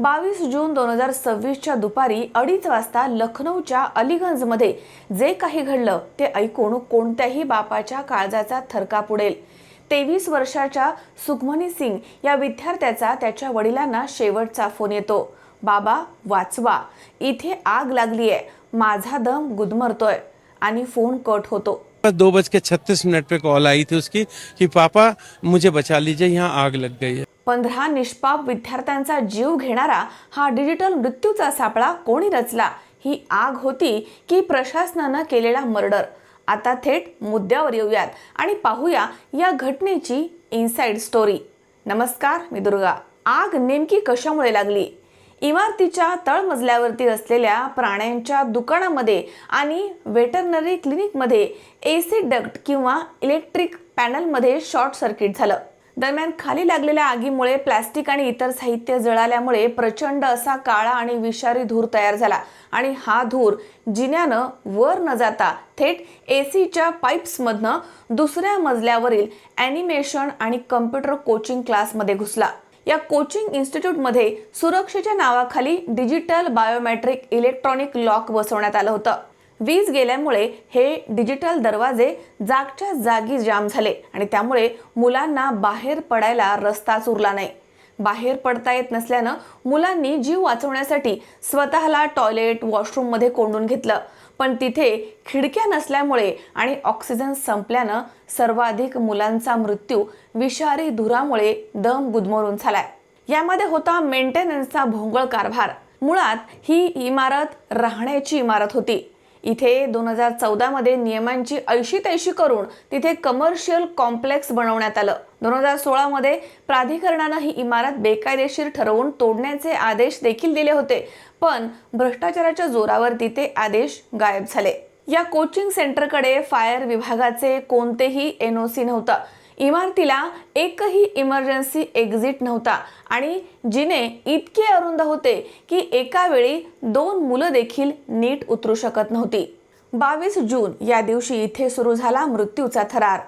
22 जून 2026च्या दुपारी 2:30 वाजता लखनौच्या अलीगंजमध्ये जे काही घडलं ते ऐकून कोणत्याही बापाच्या काळजाचा थरकाप उडेल। 23 वर्षाच्या सुखमनी सिंग या विद्यार्थ्याचा त्याच्या वडिलांना शेवटचा फोन येतो, बाबा वाचवा, इथे आग लागली आहे, माझा दम गुदमरतोय, आणि फोन कट होतो। 2:36 पे कॉल आई थी उसकी कि पापा मुझे बचा लीजिए, यहाँ आग लग गई है। 15 निष्पाप विद्यार्थ्यांचा जीव घेणारा हा डिजिटल मृत्यूचा सापळा कोणी रचला? ही आग होती की प्रशासनानं केलेला मर्डर? आता थेट मुद्द्यावर येऊयात आणि पाहूया या घटनेची इनसाइड स्टोरी। नमस्कार, मी दुर्गा। आग नेमकी कशामुळे लागली? इमारतीच्या तळमजल्यावरती असलेल्या प्राण्यांच्या दुकानामध्ये आणि वेटरनरी क्लिनिकमध्ये एसी डक्ट किंवा इलेक्ट्रिक पॅनलमध्ये शॉर्ट सर्किट झालं। दरम्यान खाली लागलेल्या आगीमुळे प्लास्टिक आणि इतर साहित्य जळाल्यामुळे प्रचंड असा काळा आणि विषारी धूर तयार झाला आणि हा धूर जिन्यानं वर न जाता थेट एसीच्या पाईप्समधनं दुसऱ्या मजल्यावरील ॲनिमेशन आणि कम्प्युटर कोचिंग क्लासमध्ये घुसला। या कोचिंग इन्स्टिट्यूटमध्ये सुरक्षेच्या नावाखाली डिजिटल बायोमेट्रिक इलेक्ट्रॉनिक लॉक बसवण्यात आलं होतं। वीज गेल्यामुळे हे डिजिटल दरवाजे जागच्या जागी जाम झाले आणि त्यामुळे मुलांना बाहेर पडायला रस्ताच उरला नाही। बाहेर पडता येत नसल्यानं मुलांनी जीव वाचवण्यासाठी स्वतःला टॉयलेट वॉशरूममध्ये कोंडून घेतलं, पण तिथे खिडक्या नसल्यामुळे आणि ऑक्सिजन संपल्यानं सर्वाधिक मुलांचा मृत्यू विषारी धुरामुळे दम गुदमरून झालाय। यामध्ये होता मेंटेनन्सचा भोंगळ कारभार। मुळात ही इमारत राहण्याची इमारत होती। इथे 2014 मध्ये नियमांची ऐशी-तैशी करून तिथे कमर्शियल कॉम्प्लेक्स बनवण्यात आलं। 2016 मध्ये प्राधिकरणानं ही इमारत बेकायदेशीर ठरवून तोडण्याचे आदेश देखील दिले होते, पण भ्रष्टाचाराच्या जोरावर तिथे आदेश गायब झाले। या कोचिंग सेंटरकडे फायर विभागाचे कोणतेही एनओसी नव्हतं। इमारतीला एकही इमर्जन्सी एक्झिट नव्हता आणि जिने इतके अरुंद होते की एका वेळी 2 मुलं देखील नीट उतरू शकत नव्हती। 22 जून या दिवशी इथे सुरू झाला मृत्यूचा थरार।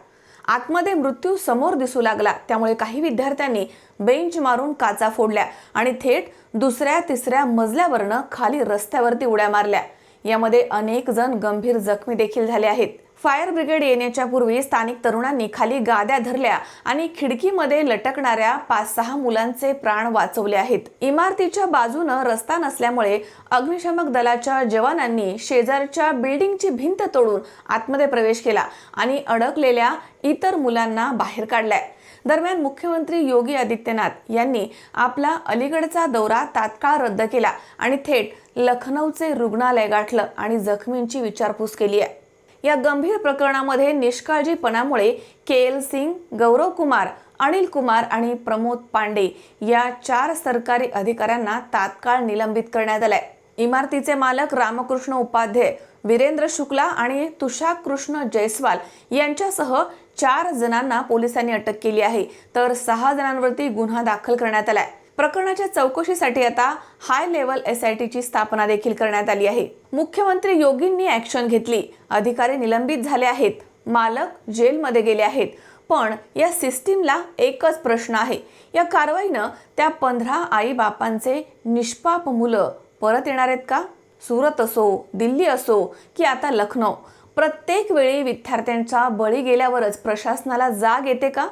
आतमध्ये मृत्यू समोर दिसू लागला, त्यामुळे काही विद्यार्थ्यांनी बेंच मारून काचा फोडल्या आणि थेट दुसऱ्या तिसऱ्या मजल्यावरनं खाली रस्त्यावरती उड्या मारल्या। यामध्ये अनेक जण गंभीर जखमी देखील झाले आहेत। फायर ब्रिगेड येण्याच्या पूर्वी स्थानिक तरुणांनी खाली गाद्या धरल्या आणि खिडकीमध्ये लटकणाऱ्या 5-6 मुलांचे प्राण वाचवले आहेत। इमारतीच्या बाजूनं रस्ता नसल्यामुळे अग्निशमक दलाच्या जवानांनी शेजारच्या बिल्डिंगची भिंत तोडून आतमध्ये प्रवेश केला आणि अडकलेल्या इतर मुलांना बाहेर काढलाय। दरम्यान मुख्यमंत्री योगी आदित्यनाथ यांनी आपला अलीगडचा दौरा तात्काळ रद्द केला आणि थेट लखनौचे रुग्णालय गाठलं आणि जखमींची विचारपूस केली आहे। या गंभीर प्रकरणामध्ये निष्काळजीपणामुळे केएल सिंग, गौरव कुमार, अनिल कुमार आणि प्रमोद पांडे या 4 सरकारी अधिकाऱ्यांना तात्काळ निलंबित करण्यात आलंय। इमारतीचे मालक रामकृष्ण उपाध्याय, वीरेंद्र शुक्ला आणि तुषार कृष्ण जयस्वाल यांच्यासह 4 जणांना पोलिसांनी अटक केली आहे, तर 6 जणांवरती गुन्हा दाखल करण्यात आलाय। प्रकरणाच्या चौकशीसाठी आता हाय लेवल एसआयटीची स्थापना देखील करण्यात आली आहे। मुख्यमंत्री योगींनी ॲक्शन घेतली, अधिकारी निलंबित झाले आहेत, मालक जेलमध्ये गेले आहेत, पण या सिस्टीमला एकच प्रश्न आहे, या कारवाईनं त्या 15 आई बापांचे निष्पाप मुलं परत येणार आहेत का? सुरत असो, दिल्ली असो की आता लखनौ, प्रत्येक वेळी विद्यार्थ्यांचा बळी गेल्यावरच प्रशासनाला जाग येते का?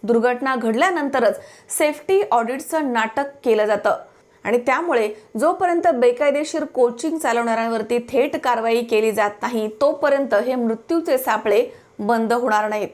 दुर्घटना घडल्यानंतरच सेफ्टी ऑडिटचं नाटक केलं जातं आणि त्यामुळे जोपर्यंत बेकायदेशीर कोचिंग चालवणाऱ्यांवरती थेट कारवाई केली जात नाही, तोपर्यंत हे मृत्यूचे सापळे बंद होणार नाहीत।